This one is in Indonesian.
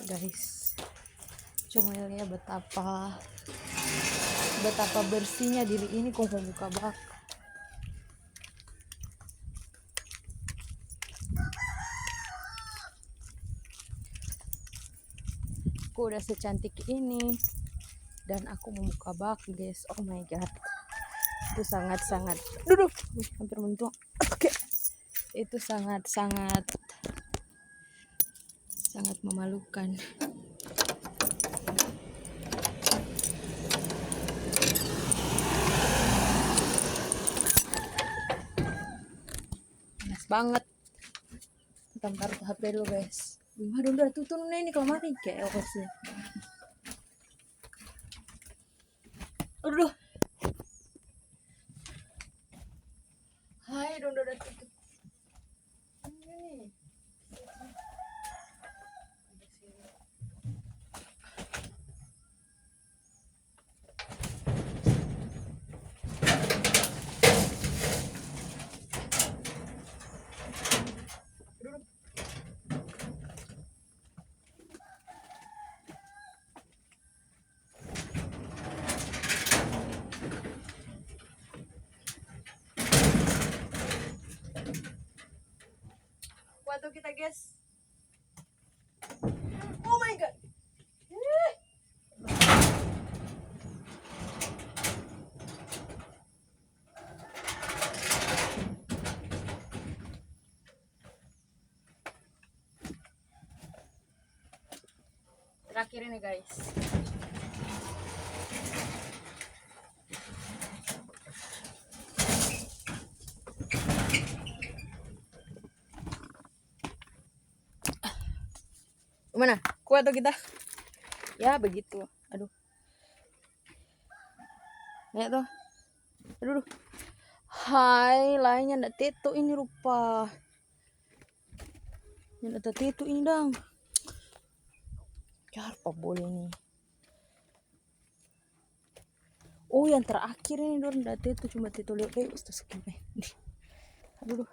Guys, cuma lihat betapa bersihnya diri ini kok mau buka bak. Aku udah secantik ini dan aku membuka bak, guys. Oh my god, itu sangat duduk hampir mentua. Oke, itu sangat memalukan. Panas banget. Kita taruh HP dulu, guys. Udah tutup nih ini kelamari kayak apa sih. Aduh. Hai, udah tutup. Ini. Waktu kita, guys. Oh my god. Terakhir ini, guys. Gimana? Kuat tuh kita? Ya begitu. Aduh. Lihat tuh. Aduh. Hai, lainnya ndak teto ini rupa. Yang ndak teto ini dong. Ya apa boleh nih? Oh, yang terakhir ini dong ndak teto, cuma teto lihat ustaz segini. Aduh.